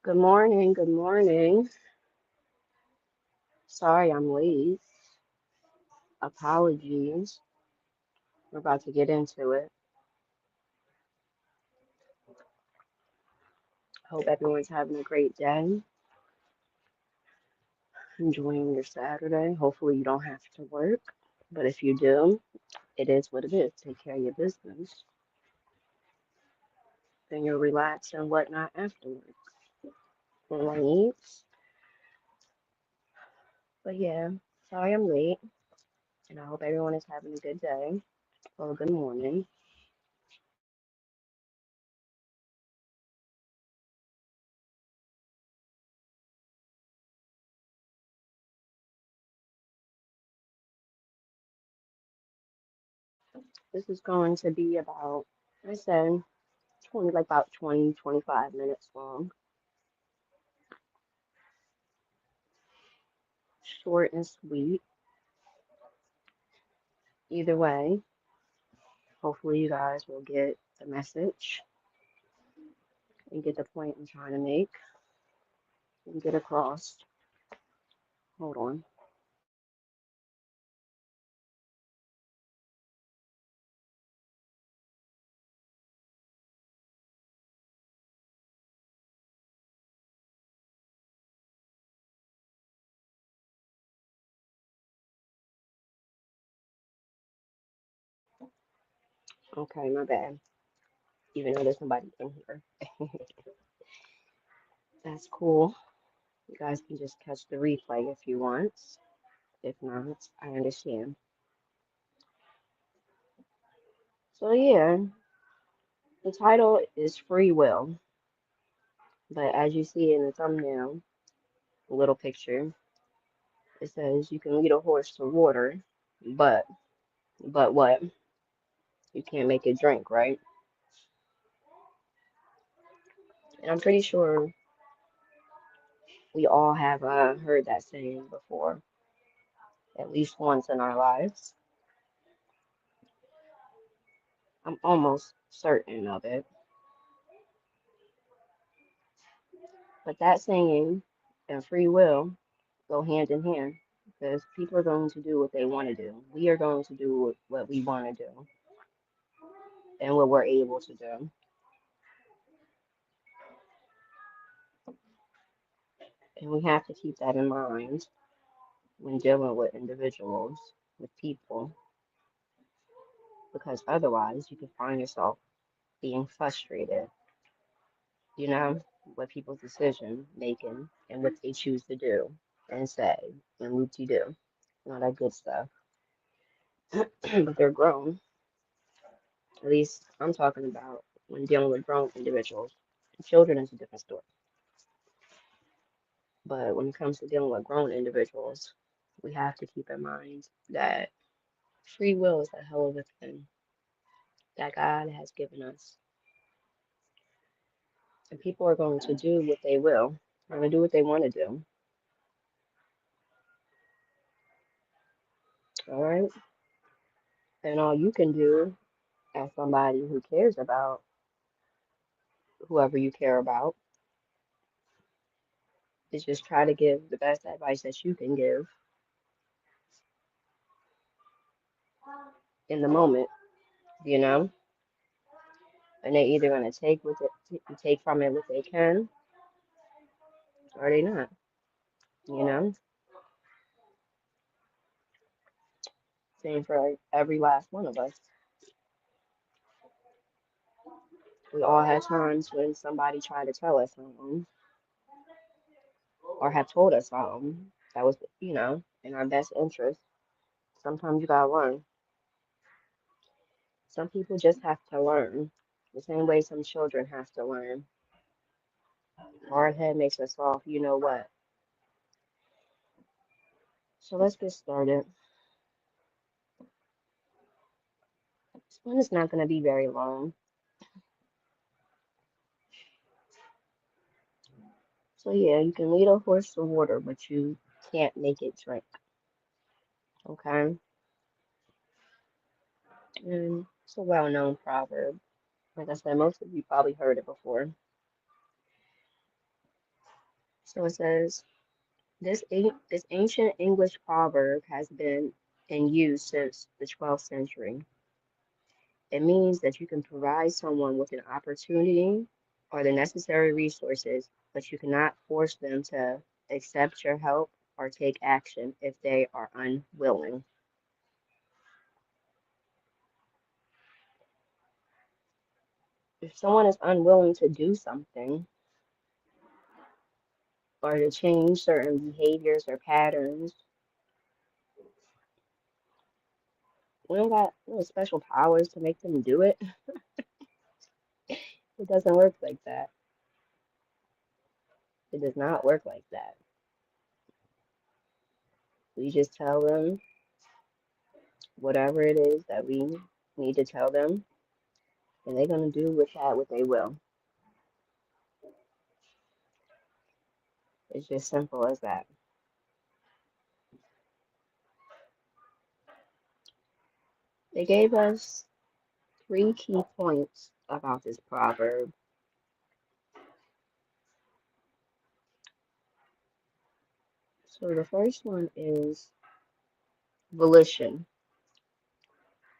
Good morning. Good morning. Sorry I'm late. Apologies. We're about to get into it. Hope everyone's having a great day, enjoying your Saturday. Hopefully, you don't have to work. But if you do, it is what it is. Take care of your business. Then you'll relax and whatnot afterwards. Right? But yeah, sorry I'm late. And I hope everyone is having a good day or a good morning. This is going to be about, I said, 20, like about 20, 25 minutes long. Short and sweet. Either way, hopefully you guys will get the message and get the point I'm trying to make and get across. Hold on. Okay, my bad. Even though there's nobody in here. That's cool. You guys can just catch the replay if you want. If not, I understand. So yeah, the title is Free Will. But as you see in the thumbnail, the little picture, it says you can lead a horse to water, but what? You can't make it drink, right? And I'm pretty sure we all have heard that saying before, at least once in our lives. I'm almost certain of it. But that saying and free will go hand in hand because people are going to do what they want to do. We are going to do what we want to do and what we're able to do. And we have to keep that in mind when dealing with individuals, with people, because otherwise you can find yourself being frustrated, you know, with people's decision making and what they choose to do and say and what you do, all that good stuff. But they're grown. At least I'm talking about when dealing with grown individuals. Children is a different story. But when it comes to dealing with grown individuals, we have to keep in mind that free will is a hell of a thing that God has given us. And people are going to do what they will. They're going to do what they want to do. All right. And all you can do as somebody who cares about whoever you care about is just try to give the best advice that you can give in the moment, you know? And they're either going to take from it what they can, or they not. You know, same for every last one of us. We all had times when somebody tried to tell us something or have told us something that was, in our best interest. Sometimes you gotta learn. Some people just have to learn. The same way some children have to learn. Hard head makes us soft, you know what? So let's get started. This one is not gonna be very long. So yeah, you can lead a horse to water, but you can't make it drink. Okay? And it's a well-known proverb. Like I said, most of you probably heard it before. So it says this ancient English proverb has been in use since the 12th century. It means that you can provide someone with an opportunity or the necessary resources, but you cannot force them to accept your help or take action if they are unwilling. If someone is unwilling to do something or to change certain behaviors or patterns, we don't got no special powers to make them do it. It doesn't work like that. It does not work like that. We just tell them whatever it is that we need to tell them, and they're going to do with that what they will. It's just simple as that. They gave us three key points about this proverb. So the first one is volition.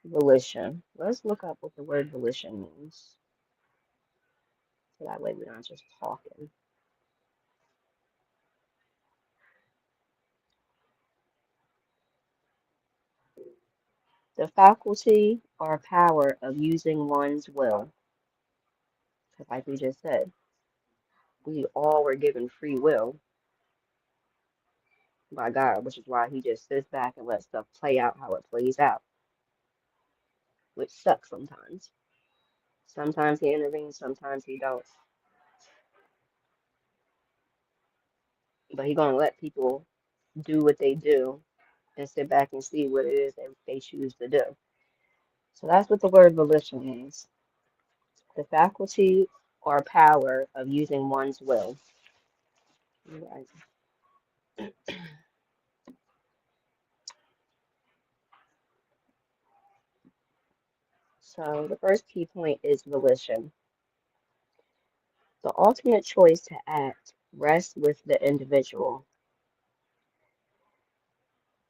Volition. Let's look up what the word volition means. So that way we're not just talking. The faculty or power of using one's will. Because like we just said, we all were given free will by God, which is why he just sits back and lets stuff play out how it plays out, which sucks sometimes. Sometimes he intervenes, sometimes he don't. But he gonna let people do what they do and sit back and see what it is that they choose to do. So that's what the word volition means. The faculty or power of using one's will. Right. So the first key point is volition. The ultimate choice to act rests with the individual.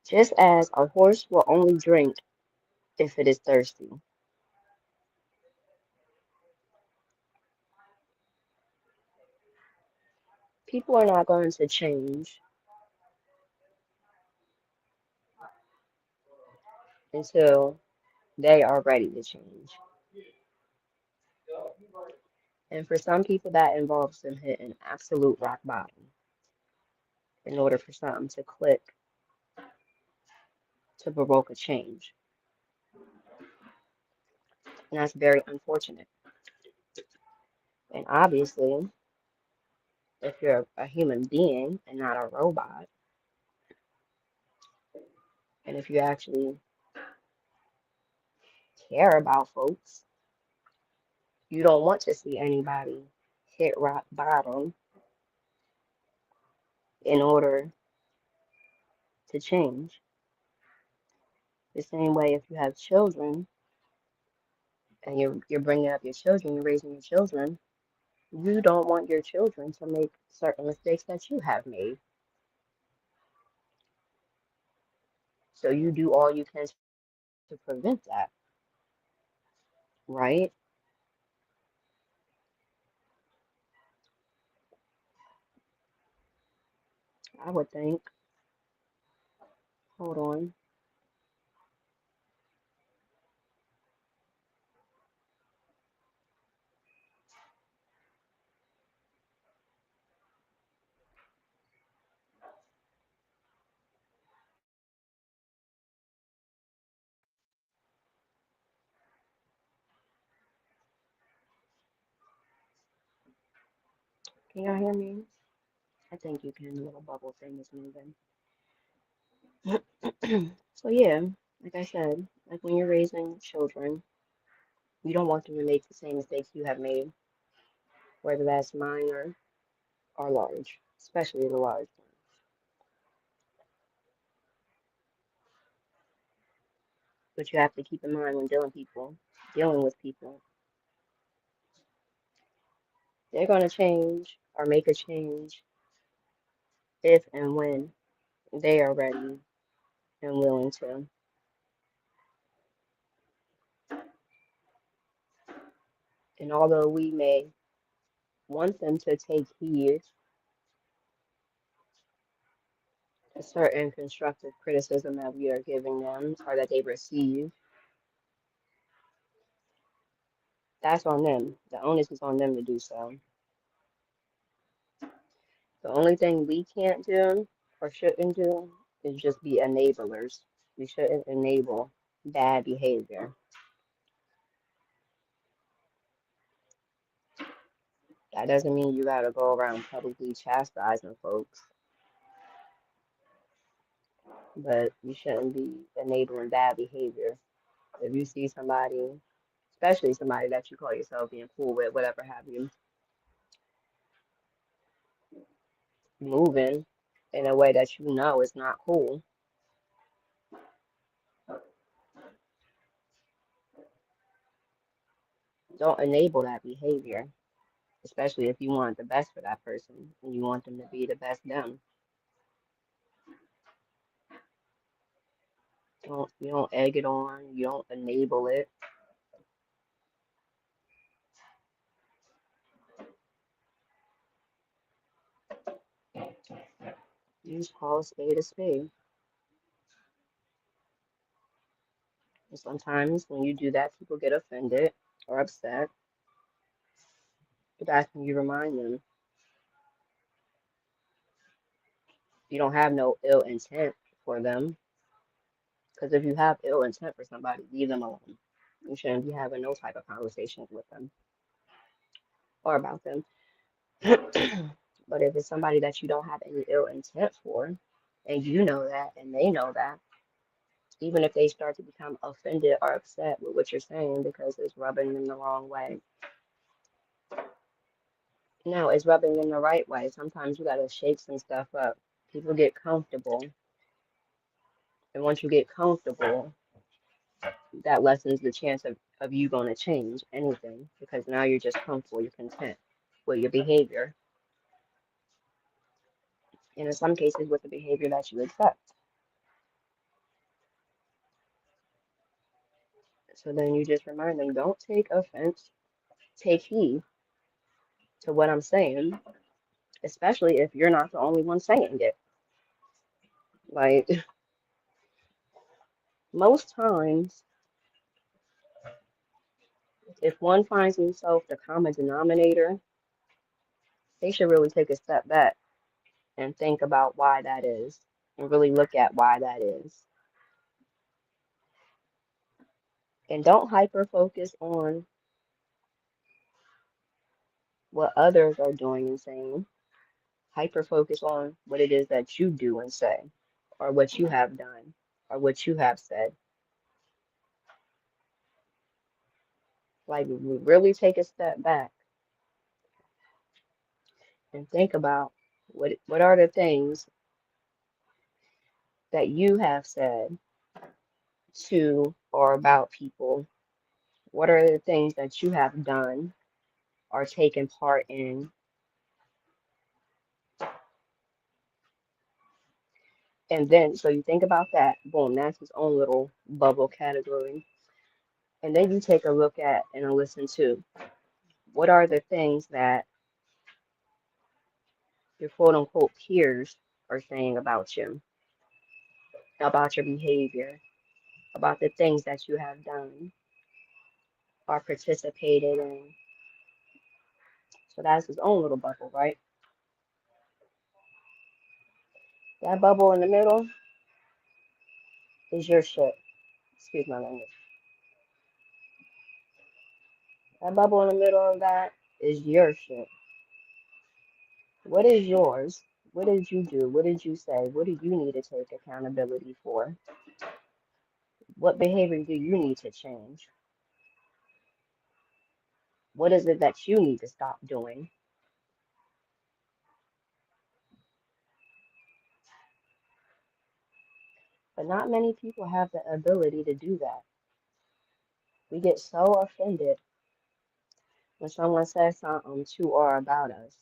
Just as a horse will only drink if it is thirsty. People are not going to change until they are ready to change. And for some people, that involves them hitting absolute rock bottom in order for something to click to provoke a change. And that's very unfortunate. And obviously, if you're a human being and not a robot, and if you actually care about folks, you don't want to see anybody hit rock bottom in order to change. The same way, if you have children and you're bringing up your children, you're raising your children, you don't want your children to make certain mistakes that you have made. So you do all you can to prevent that, right? I would think. Hold on. Can y'all hear me? I think you can. The little bubble thing is moving. So yeah, like I said, like when you're raising children, you don't want them to make the same mistakes you have made, whether that's minor or large, especially the large ones. But you have to keep in mind when dealing with people, they're gonna change or make a change if and when they are ready and willing to. And although we may want them to take heed to certain constructive criticism that we are giving them or that they receive, that's on them. The onus is on them to do so. The only thing we can't do or shouldn't do is just be enablers. We shouldn't enable bad behavior. That doesn't mean you gotta go around publicly chastising folks, but you shouldn't be enabling bad behavior. If you see somebody, especially somebody that you call yourself being cool with, whatever have you, moving in a way that you know is not cool, don't enable that behavior, especially if you want the best for that person and you want them to be the best them. You don't egg it on, you don't enable it. You just call a spade a spade. And sometimes when you do that, people get offended or upset. But that's when you remind them you don't have no ill intent for them. Because if you have ill intent for somebody, leave them alone. You shouldn't be having no type of conversations with them or about them. But if it's somebody that you don't have any ill intent for, and you know that, and they know that, even if they start to become offended or upset with what you're saying because it's rubbing them the wrong way, no, it's rubbing them the right way. Sometimes you gotta shake some stuff up. People get comfortable, and once you get comfortable, that lessens the chance of you going to change anything because now you're just comfortable, you're content with your behavior, and in some cases with the behavior that you accept. So then you just remind them, don't take offense, take heed to what I'm saying, especially if you're not the only one saying it. Like most times, if one finds himself the common denominator, they should really take a step back and think about why that is and really look at why that is. And don't hyper focus on what others are doing and saying. Hyper focus on what it is that you do and say, or what you have done, or what you have said. Like, we really take a step back and think about what are the things that you have said to or about people? What are the things that you have done or taken part in? And then, so you think about that, boom, that's his own little bubble category. And then you take a look at and a listen to what are the things that your quote unquote peers are saying about your behavior, about the things that you have done or participated in. So that's his own little bubble, right? That bubble in the middle is your shit. Excuse my language. That bubble in the middle of that is your shit. What is yours? What did you do? What did you say? What do you need to take accountability for? What behavior do you need to change? What is it that you need to stop doing? But not many people have the ability to do that. We get so offended when someone says something to or about us.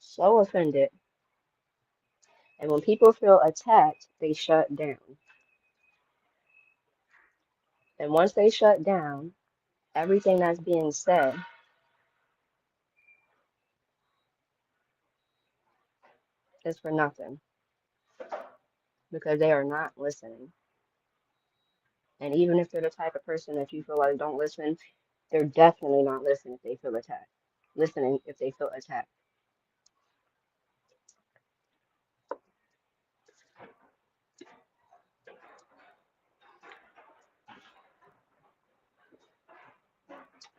so offended. And when people feel attacked, they shut down. And once they shut down, everything that's being said is for nothing because they are not listening. And even if they're the type of person that you feel like don't listen, they're definitely not listening if they feel attacked. Listening if they feel attacked.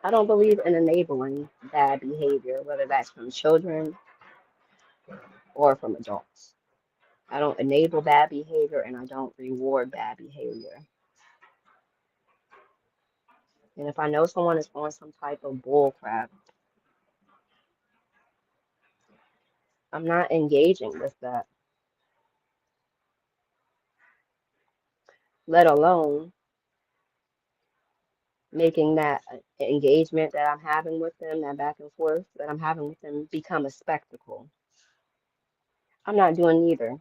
I don't believe in enabling bad behavior, whether that's from children or from adults. I don't enable bad behavior and I don't reward bad behavior. And if I know someone is on some type of bull crap, I'm not engaging with that, let alone making that engagement that I'm having with them, that back and forth that I'm having with them, become a spectacle. I'm not doing neither.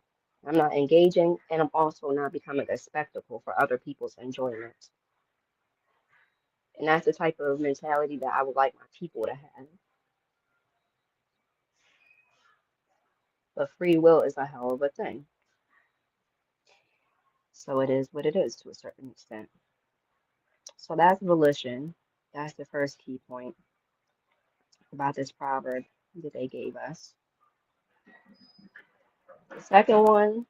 I'm not engaging, and I'm also not becoming a spectacle for other people's enjoyment. And that's the type of mentality that I would like my people to have. But free will is a hell of a thing. So it is what it is to a certain extent. So that's volition. That's the first key point about this proverb that they gave us. The second one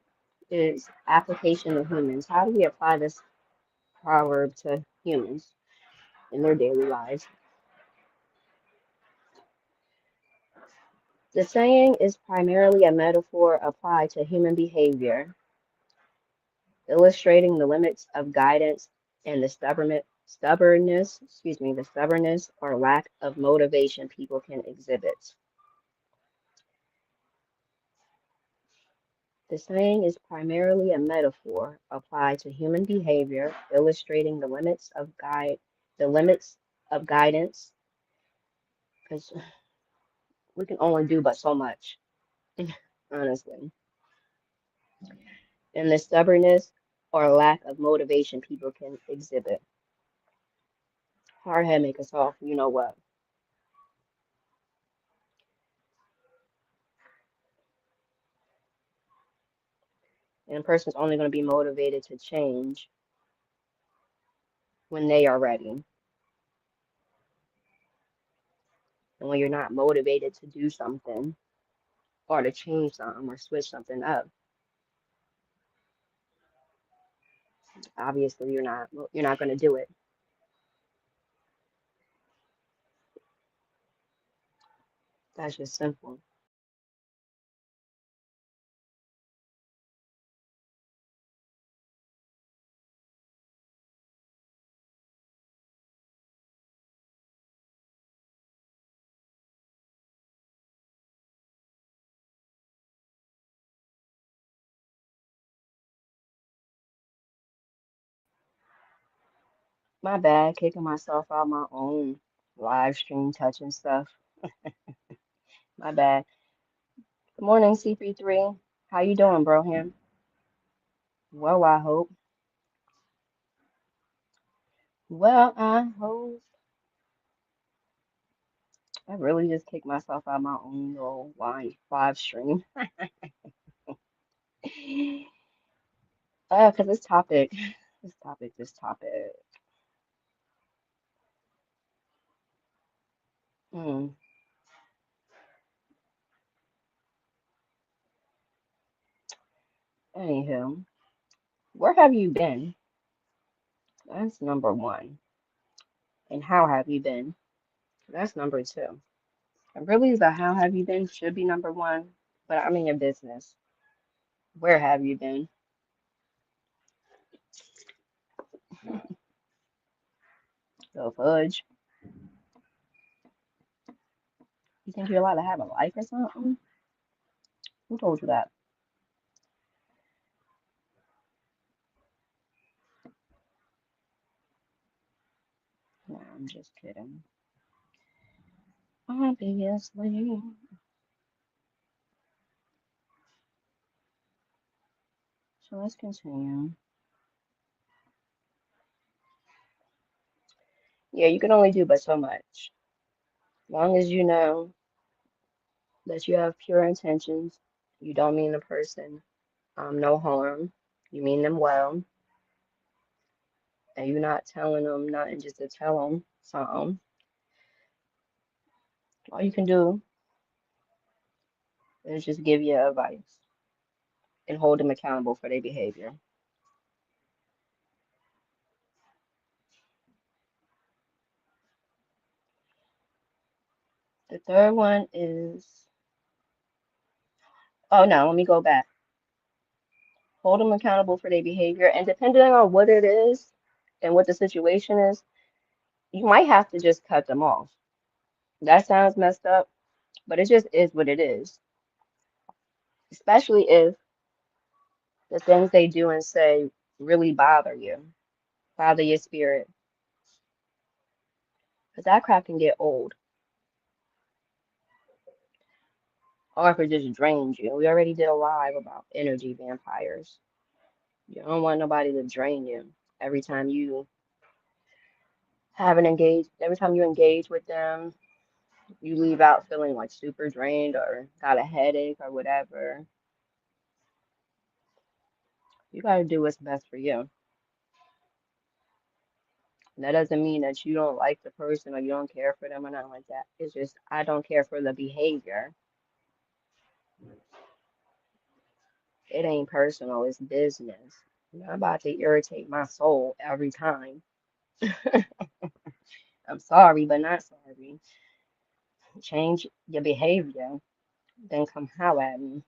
is application to humans. How do we apply this proverb to humans in their daily lives? The saying is primarily a metaphor applied to human behavior, illustrating the limits of guidance and the stubbornness or lack of motivation people can exhibit. The saying is primarily a metaphor applied to human behavior, illustrating the limits of guidance, because we can only do but so much, honestly, and the stubbornness or lack of motivation people can exhibit. Hard head make us off, you know what? And a person's only going to be motivated to change when they are ready. And when you're not motivated to do something or to change something or switch something up, obviously you're not going to do it. That's just simple. My bad, kicking myself out my own live stream touching stuff. My bad. Good morning, CP3. How you doing, Broham? Well, I hope. Well, I hope. I really just kicked myself out my own little live stream. 'Cause this topic, this topic. Hmm. Anywho, where have you been? That's number one. And how have you been? That's number two. And really, the how have you been should be number one, but I'm in your business. Where have you been? So, Fudge, you think you're allowed to have a life or something? Who told you that? No, I'm just kidding. Obviously. So let's continue. Yeah, you can only do but so much. As long as you know that you have pure intentions, you don't mean the person no harm, you mean them well, and you're not telling them nothing just to tell them something. All you can do is just give you advice and hold them accountable for their behavior. The third one is, oh no, let me go back. Hold them accountable for their behavior, and depending on what it is and what the situation is, you might have to just cut them off. That sounds messed up, but it just is what it is. Especially if the things they do and say really bother you, bother your spirit, because that crap can get old, or if it just drains you. We already did a live about energy vampires. You don't want nobody to drain you every time you every time you engage with them, you leave out feeling like super drained or got a headache or whatever. You got to do what's best for you. And that doesn't mean that you don't like the person or you don't care for them or nothing like that. It's just, I don't care for the behavior. It ain't personal, it's business. You're not about to irritate my soul every time. I'm sorry, but not sorry. Change your behavior, then come holler at me.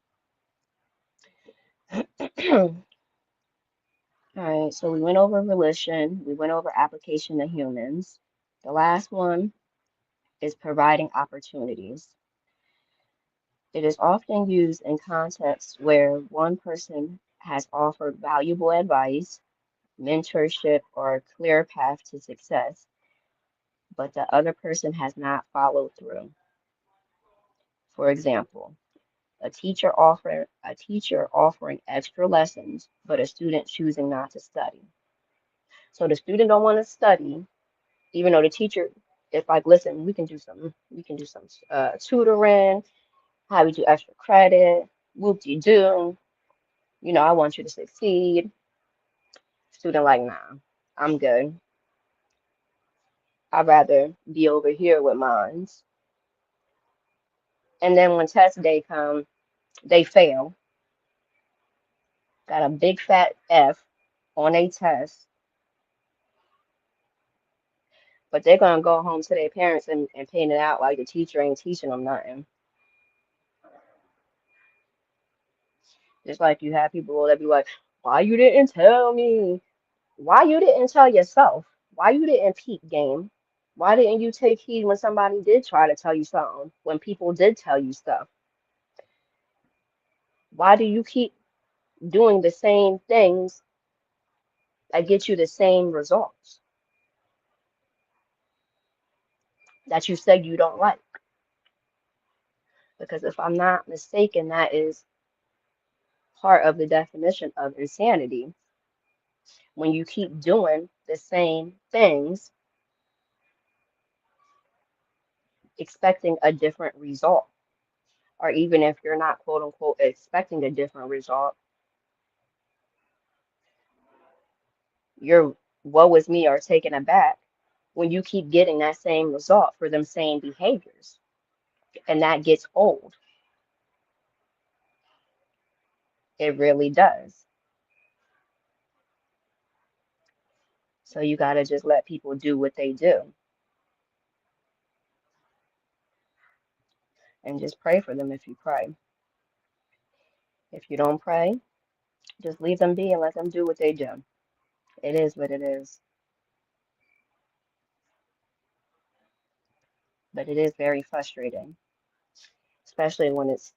All right, so we went over volition, we went over application to humans. The last one is providing opportunities. It is often used in contexts where one person has offered valuable advice, mentorship, or a clear path to success, but the other person has not followed through. For example, a teacher offering extra lessons, but a student choosing not to study. So the student don't want to study, even though the teacher is like, listen, we can do some tutoring, have you do extra credit, whoop-de-doo. I want you to succeed. Student like, nah, I'm good. I'd rather be over here with mines. And then when test day come, they fail, got a big fat F on a test, but they're gonna go home to their parents and paint it out like the teacher ain't teaching them nothing. Just like you have people that be like, why you didn't tell me? Why you didn't tell yourself? Why you didn't peep game? Why didn't you take heed when somebody did try to tell you something? When people did tell you stuff? Why do you keep doing the same things that get you the same results that you said you don't like? Because if I'm not mistaken, that is part of the definition of insanity. When you keep doing the same things, expecting a different result, or even if you're not quote unquote expecting a different result, you're woe is me or taken aback when you keep getting that same result for them same behaviors. And that gets old. It really does. So you got to just let people do what they do and just pray for them if you pray. If you don't pray, just leave them be and let them do what they do. It is what it is. But it is very frustrating, especially when it's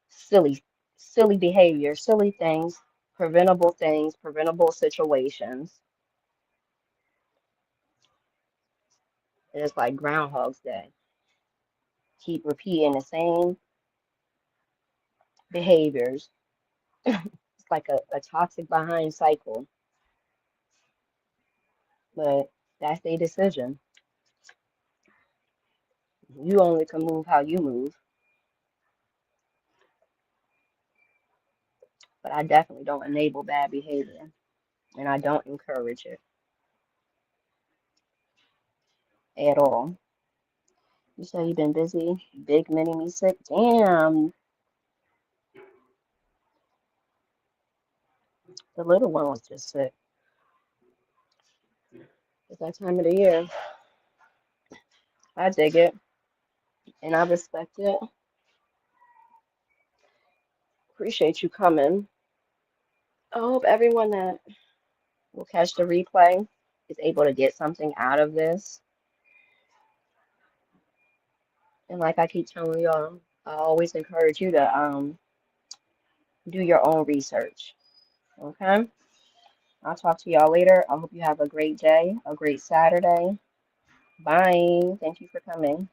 silly, silly behavior, silly things, preventable situations. It's like Groundhog's Day. Keep repeating the same behaviors, It's like a toxic behind cycle, but that's their decision. You only can move how you move, but I definitely don't enable bad behavior and I don't encourage it at all. You say you've been busy, big mini me sick. Damn, the little one was just sick. It's that time of the year. I dig it and I respect it. Appreciate you coming. I hope everyone that will catch the replay is able to get something out of this. And like I keep telling y'all, I always encourage you to do your own research. Okay? I'll talk to y'all later. I hope you have a great day, a great Saturday. Bye. Thank you for coming.